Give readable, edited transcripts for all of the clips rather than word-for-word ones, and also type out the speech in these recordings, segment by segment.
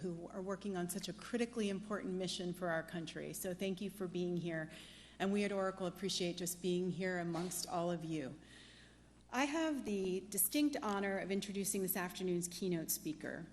who are working on such a critically important mission for our country. So thank you for being here. And we at Oracle appreciate just being here amongst all of you. I have the distinct honor of introducing this afternoon's keynote speaker.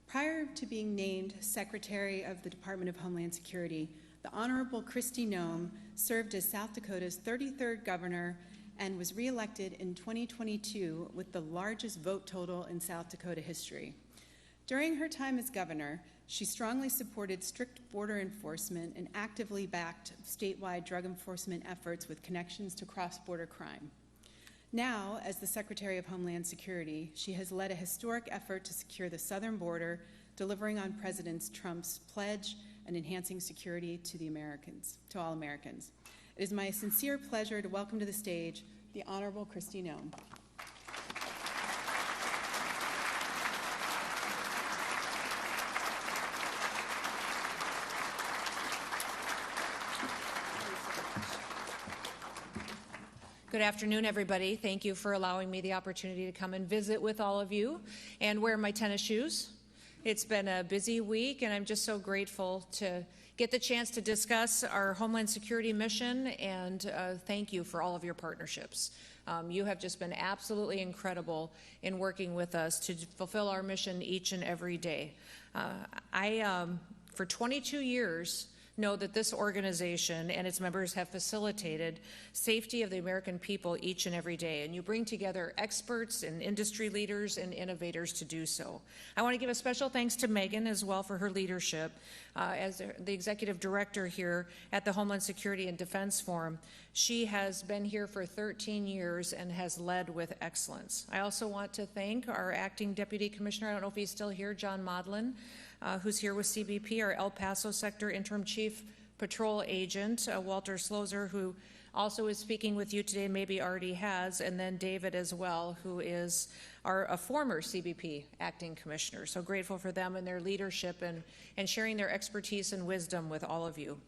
Prior to being named Secretary of the Department of Homeland Security, the Honorable Kristi Noem served as South Dakota's 33rd governor and was reelected in 2022 with the largest vote total in South Dakota history. During her time as governor, she strongly supported strict border enforcement and actively backed statewide drug enforcement efforts with connections to cross-border crime. Now, as the Secretary of Homeland Security, she has led a historic effort to secure the southern border, delivering on President Trump's pledge and enhancing security to all Americans. It is my sincere pleasure to welcome to the stage the Honorable Kristi Noem. Good afternoon, everybody. Thank you for allowing me the opportunity to come and visit with all of you and wear my tennis shoes. It's been a busy week, and I'm just so grateful to get the chance to discuss our Homeland Security mission, and thank you for all of your partnerships. You have just been absolutely incredible in working with us to fulfill our mission each and every day. For 22 years, know that this organization and its members have facilitated safety of the American people each and every day, and you bring together experts and industry leaders and innovators to do so. I want to give a special thanks to Megan as well for her leadership as the executive director here at the Homeland Security and Defense Forum. She has been here for 13 years and has led with excellence. I also want to thank our acting deputy commissioner, I don't know if he's still here, John Modlin, who's here with CBP, our El Paso sector interim chief patrol agent, Walter Slozer, who also is speaking with you today, maybe already has, and then David as well, who is a former CBP acting commissioner. So grateful for them and their leadership and sharing their expertise and wisdom with all of you.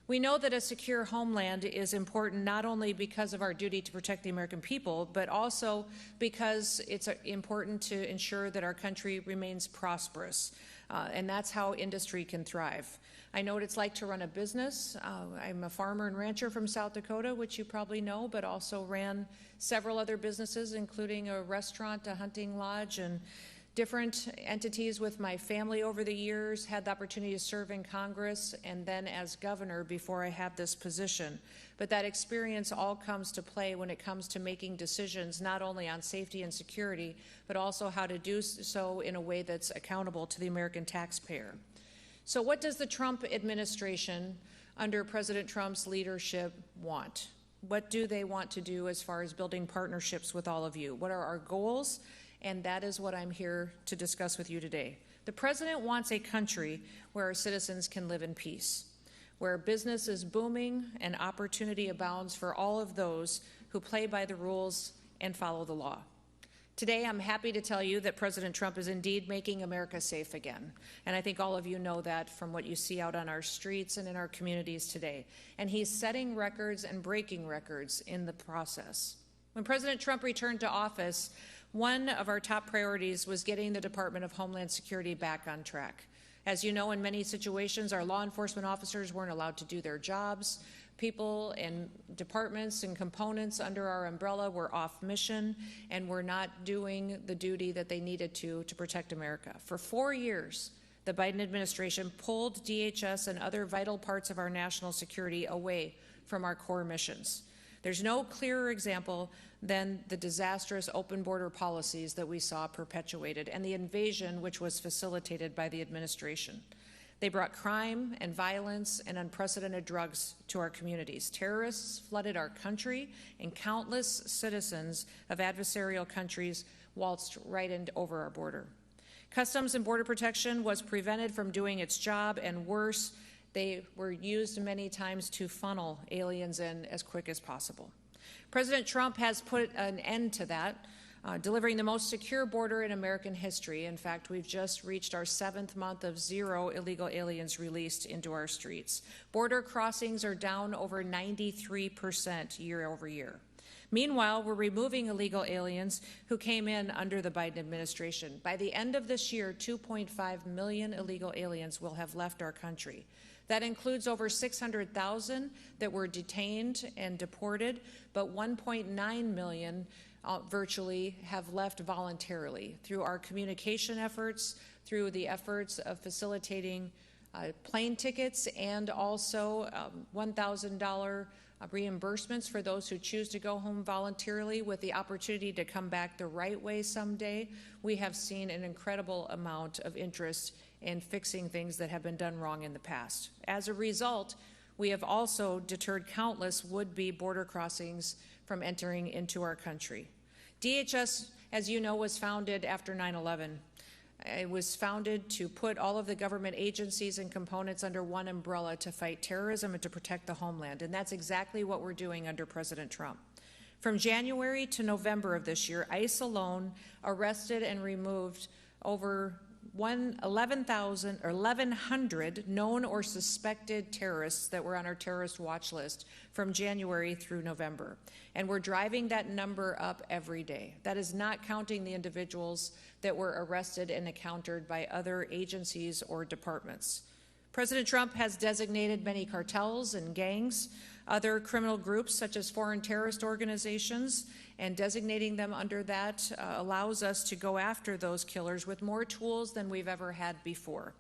We know that a secure homeland is important not only because of our duty to protect the American people, but also because it's important to ensure that our country remains prosperous. And that's how industry can thrive. I know what it's like to run a business. I'm a farmer and rancher from South Dakota, which you probably know, but also ran several other businesses, including a restaurant, a hunting lodge, and different entities with my family over the years, had the opportunity to serve in Congress and then as governor before I had this position. But that experience all comes to play when it comes to making decisions not only on safety and security, but also how to do so in a way that's accountable to the American taxpayer. So what does the Trump administration under President Trump's leadership want? What do they want to do as far as building partnerships with all of you? What are our goals? And that is what I'm here to discuss with you today. The president wants a country where our citizens can live in peace, where business is booming and opportunity abounds for all of those who play by the rules and follow the law. Today, I'm happy to tell you that President Trump is indeed making America safe again. And I think all of you know that from what you see out on our streets and in our communities today. And he's setting records and breaking records in the process. When President Trump returned to office, one of our top priorities was getting the Department of Homeland Security back on track. As you know, in many situations, our law enforcement officers weren't allowed to do their jobs. People and departments and components under our umbrella were off mission and were not doing the duty that they needed to protect America. For 4 years, the Biden administration pulled DHS and other vital parts of our national security away from our core missions. There's no clearer example than the disastrous open border policies that we saw perpetuated and the invasion which was facilitated by the administration. They brought crime and violence and unprecedented drugs to our communities. Terrorists flooded our country, and countless citizens of adversarial countries waltzed right over our border. Customs and Border Protection was prevented from doing its job, and worse, they were used many times to funnel aliens in as quick as possible. President Trump has put an end to that, delivering the most secure border in American history. In fact, we've just reached our 7th month of 0 illegal aliens released into our streets. Border crossings are down over 93% year over year. Meanwhile, we're removing illegal aliens who came in under the Biden administration. By the end of this year, 2.5 million illegal aliens will have left our country. That includes over 600,000 that were detained and deported, but 1.9 million virtually have left voluntarily through our communication efforts, through the efforts of facilitating plane tickets, and also $1,000 reimbursements for those who choose to go home voluntarily with the opportunity to come back the right way someday. We have seen an incredible amount of interest in fixing things that have been done wrong in the past. As a result, we have also deterred countless would-be border crossings from entering into our country. DHS, as you know, was founded after 9/11. It was founded to put all of the government agencies and components under one umbrella to fight terrorism and to protect the homeland, and that's exactly what we're doing under President Trump. From January to November of this year, ICE alone arrested and removed over 1,100 known or suspected terrorists that were on our terrorist watch list from January through November. And we're driving that number up every day. That is not counting the individuals that were arrested and encountered by other agencies or departments. President Trump has designated many cartels and gangs, other criminal groups such as foreign terrorist organizations, and designating them under that allows us to go after those killers with more tools than we've ever had before.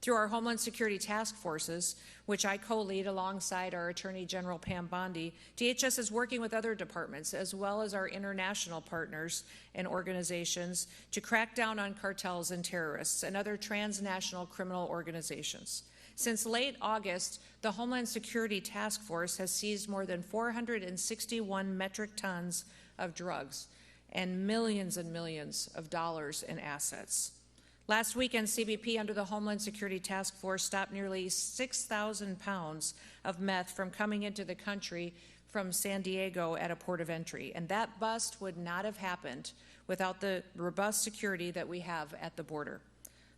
Through our Homeland Security task forces, which I co-lead alongside our Attorney General Pam Bondi, DHS is working with other departments as well as our international partners and organizations to crack down on cartels and terrorists and other transnational criminal organizations. Since late August, the Homeland Security Task Force has seized more than 461 metric tons of drugs and millions of dollars in assets. Last weekend, CBP under the Homeland Security Task Force stopped nearly 6,000 pounds of meth from coming into the country from San Diego at a port of entry. And that bust would not have happened without the robust security that we have at the border.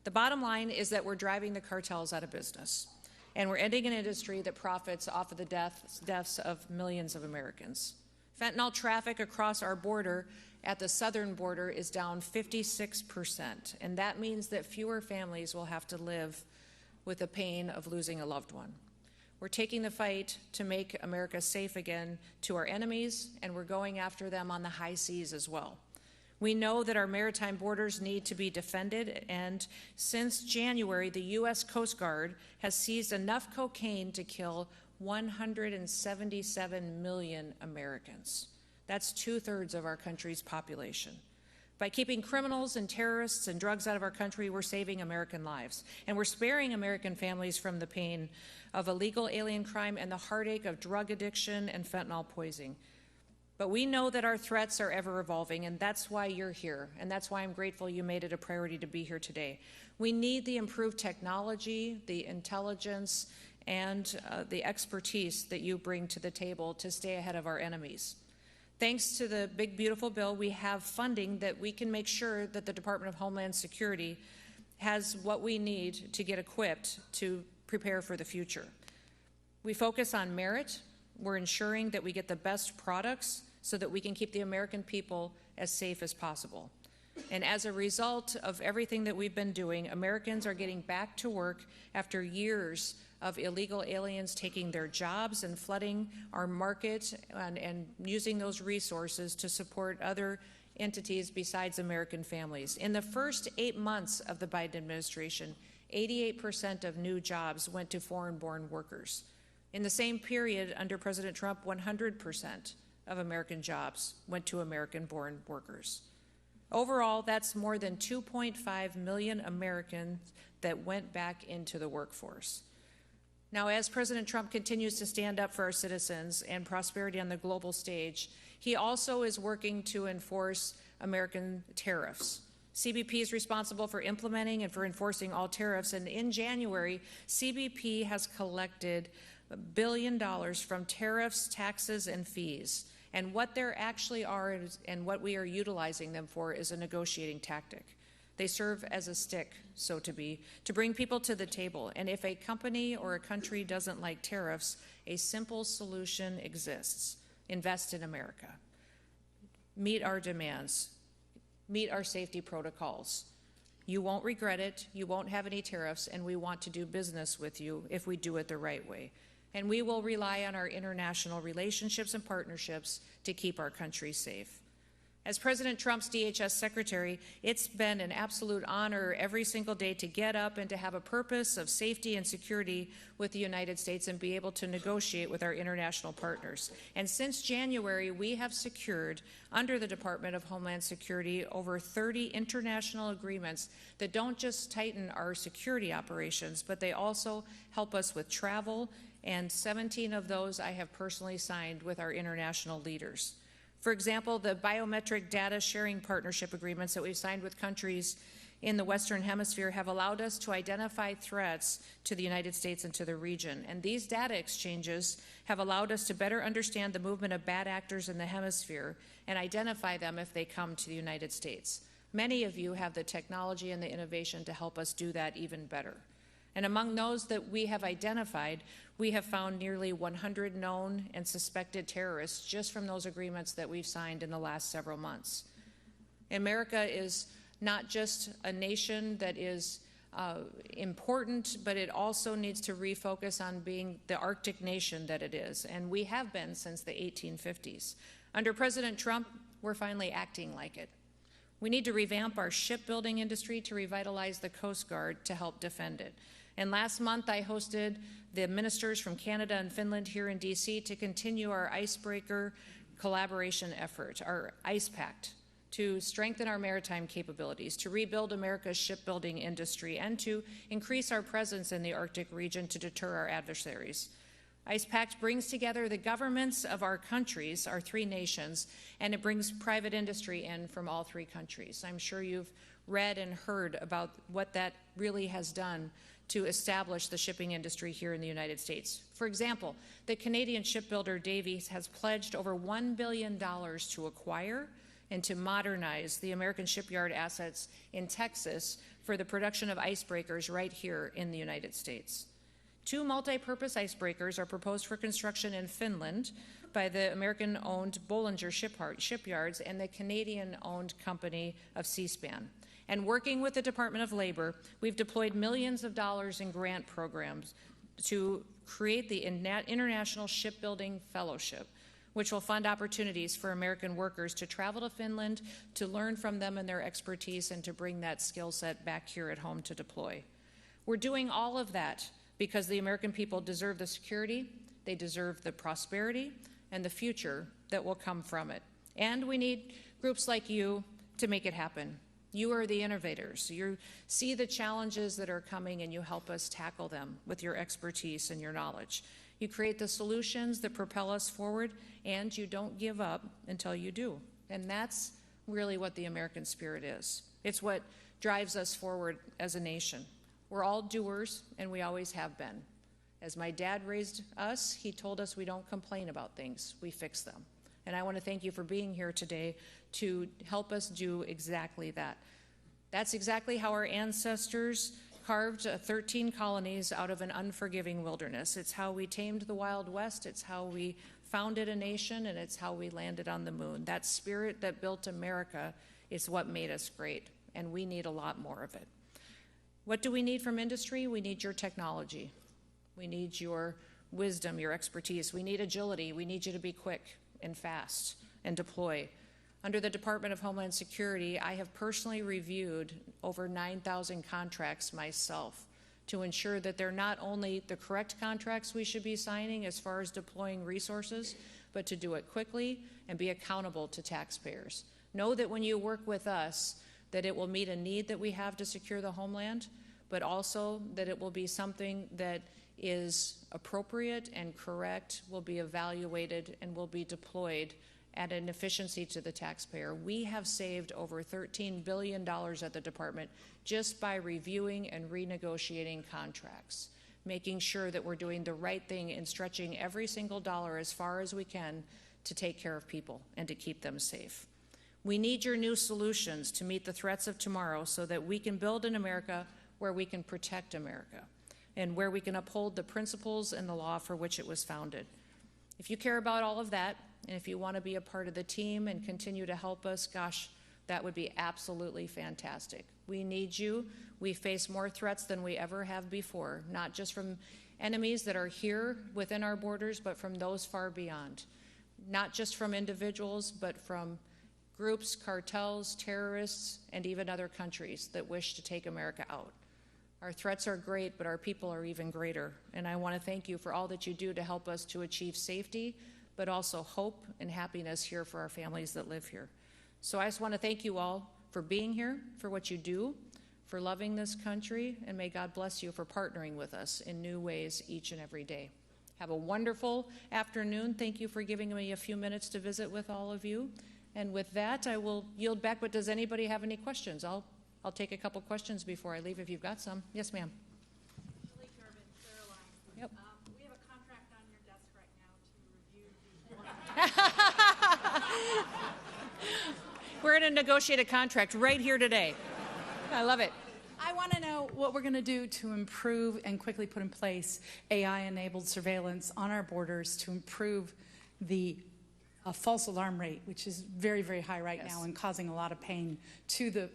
The bottom line is that we're driving the cartels out of business, and we're ending an industry that profits off of the deaths of millions of Americans. Fentanyl traffic across our border at the southern border is down 56%, and that means that fewer families will have to live with the pain of losing a loved one. We're taking the fight to make America safe again to our enemies, and we're going after them on the high seas as well. We know that our maritime borders need to be defended, and since January, the U.S. Coast Guard has seized enough cocaine to kill 177 million Americans. That's 2/3 of our country's population. By keeping criminals and terrorists and drugs out of our country, we're saving American lives, and we're sparing American families from the pain of illegal alien crime and the heartache of drug addiction and fentanyl poisoning. But we know that our threats are ever evolving, and that's why you're here, and that's why I'm grateful you made it a priority to be here today. We need the improved technology, the intelligence, and the expertise that you bring to the table to stay ahead of our enemies. Thanks to the big, beautiful bill, we have funding that we can make sure that the Department of Homeland Security has what we need to get equipped to prepare for the future. We focus on merit. We're ensuring that we get the best products so that we can keep the American people as safe as possible. And as a result of everything that we've been doing, Americans are getting back to work after years of illegal aliens taking their jobs and flooding our market and using those resources to support other entities besides American families. In the first 8 months of the Biden administration, 88% of new jobs went to foreign-born workers. In the same period under President Trump, 100% of American jobs went to American-born workers. Overall, that's more than 2.5 million Americans that went back into the workforce. Now, as President Trump continues to stand up for our citizens and prosperity on the global stage, he also is working to enforce American tariffs. CBP is responsible for implementing and for enforcing all tariffs, and in January, CBP has collected $1 billion from tariffs, taxes, and fees. And what there actually are and what we are utilizing them for is a negotiating tactic. They serve as a stick, so to be, to bring people to the table. And if a company or a country doesn't like tariffs, a simple solution exists: invest in America. meet our demands, meet our safety protocols. You won't regret it, you won't have any tariffs, and we want to do business with you if we do it the right way. And we will rely on our international relationships and partnerships to keep our country safe. As President Trump's DHS secretary, it's been an absolute honor every single day to get up and to have a purpose of safety and security with the United States and be able to negotiate with our international partners. And since January, we have secured, under the Department of Homeland Security, over 30 international agreements that don't just tighten our security operations, but they also help us with travel, and 17 of those I have personally signed with our international leaders. For example, the biometric data sharing partnership agreements that we've signed with countries in the Western Hemisphere have allowed us to identify threats to the United States and to the region. And these data exchanges have allowed us to better understand the movement of bad actors in the hemisphere and identify them if they come to the United States. Many of you have the technology and the innovation to help us do that even better. And among those that we have identified, we have found nearly 100 known and suspected terrorists just from those agreements that we've signed in the last several months. America is not just a nation that is important, but it also needs to refocus on being the Arctic nation that it is, and we have been since the 1850s. Under President Trump, we're finally acting like it. We need to revamp our shipbuilding industry to revitalize the Coast Guard to help defend it. And last month, I hosted the ministers from Canada and Finland here in DC to continue our icebreaker collaboration effort, our ICE Pact, to strengthen our maritime capabilities, to rebuild America's shipbuilding industry, and to increase our presence in the Arctic region to deter our adversaries. ICE Pact brings together the governments of our countries, our three nations, and it brings private industry in from all three countries. I'm sure you've read and heard about what that really has done to establish the shipping industry here in the United States. For example, the Canadian shipbuilder Davies has pledged over $1 billion to acquire and to modernize the American shipyard assets in Texas for the production of icebreakers right here in the United States. 2 multi-purpose icebreakers are proposed for construction in Finland by the American-owned Bollinger Shipyards and the Canadian-owned company of Seaspan. And working with the Department of Labor, we've deployed millions of dollars in grant programs to create the International Shipbuilding Fellowship, which will fund opportunities for American workers to travel to Finland, to learn from them and their expertise, and to bring that skill set back here at home to deploy. We're doing all of that because the American people deserve the security, they deserve the prosperity, and the future that will come from it. And we need groups like you to make it happen. You are the innovators. You see the challenges that are coming and you help us tackle them with your expertise and your knowledge. You create the solutions that propel us forward, and you don't give up until you do. And that's really what the American spirit is. It's what drives us forward as a nation. We're all doers, and we always have been. As my dad raised us, he told us we don't complain about things, we fix them. And I want to thank you for being here today to help us do exactly that. That's exactly how our ancestors carved 13 colonies out of an unforgiving wilderness. It's how we tamed the Wild West, it's how we founded a nation, and it's how we landed on the moon. That spirit that built America is what made us great, and we need a lot more of it. What do we need from industry? We need your technology. We need your wisdom, your expertise. We need agility. We need you to be quick and fast and deploy. Under the Department of Homeland Security, I have personally reviewed over 9,000 contracts myself to ensure that they're not only the correct contracts we should be signing as far as deploying resources, but to do it quickly and be accountable to taxpayers. Know that when you work with us, that it will meet a need that we have to secure the homeland, but also that it will be something that is appropriate and correct, will be evaluated, and will be deployed at an efficiency to the taxpayer. We have saved over $13 billion at the department just by reviewing and renegotiating contracts, making sure that we're doing the right thing and stretching every single dollar as far as we can to take care of people and to keep them safe. We need your new solutions to meet the threats of tomorrow so that we can build an America where we can protect America and where we can uphold the principles and the law for which it was founded. If you care about all of that, And if you want to be a part of the team and continue to help us, gosh, that would be absolutely fantastic. We need you. We face more threats than we ever have before, not just from enemies that are here within our borders, but from those far beyond. Not just from individuals, but from groups, cartels, terrorists, and even other countries that wish to take America out. Our threats are great, but our people are even greater. And I want to thank you for all that you do to help us to achieve safety, but also hope and happiness here for our families that live here. So I just want to thank you all for being here, for what you do, for loving this country, and may God bless you for partnering with us in new ways each and every day. Have a wonderful afternoon. Thank you for giving me a few minutes to visit with all of you. And with that, I will yield back, but does anybody have any questions? I'll take a couple questions before I leave if you've got some. Yes, ma'am. Yep. We have a contract on your desk right now to review the We're going to negotiate a contract right here today. I love it. I want to know what we're going to do to improve and quickly put in place AI-enabled surveillance on our borders to improve the false alarm rate, which is very, very high right now and causing a lot of pain to the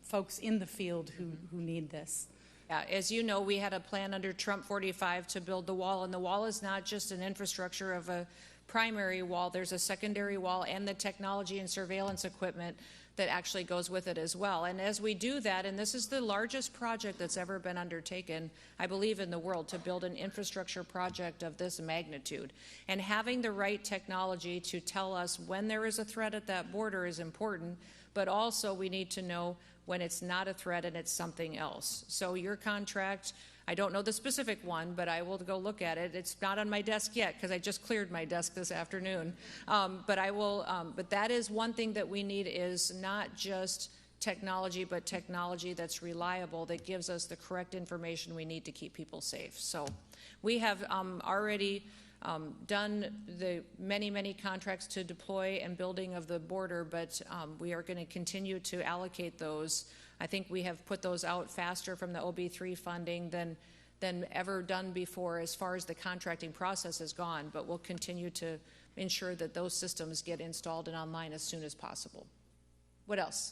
folks in the field who need this. Yeah, as you know, we had a plan under Trump 45 to build the wall, and the wall is not just an infrastructure of a primary wall. There's a secondary wall and the technology and surveillance equipment that actually goes with it as well. And as we do that, and this is the largest project that's ever been undertaken, I believe, in the world, to build an infrastructure project of this magnitude. And having the right technology to tell us when there is a threat at that border is important, but also we need to know when it's not a threat and it's something else. So your contract, I don't know the specific one, but I will go look at it. It's not on my desk yet because I just cleared my desk this afternoon. But that is one thing that we need, is not just technology, but technology that's reliable, that gives us the correct information we need to keep people safe. So we have already done the many contracts to deploy and building of the border, but we are going to continue to allocate those. I think we have put those out faster from the OB3 funding than ever done before as far as the contracting process has gone, but we'll continue to ensure that those systems get installed and online as soon as possible. What else?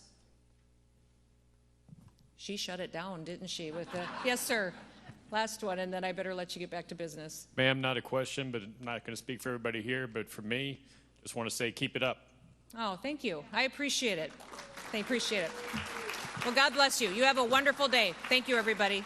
She shut it down, didn't she? With the yes, sir. Last one, and then I better let you get back to business. Ma'am, not a question, but I'm not going to speak for everybody here, but for me, just want to say keep it up. Oh, thank you. I appreciate it. I appreciate it. Well, God bless you. You have a wonderful day. Thank you, everybody.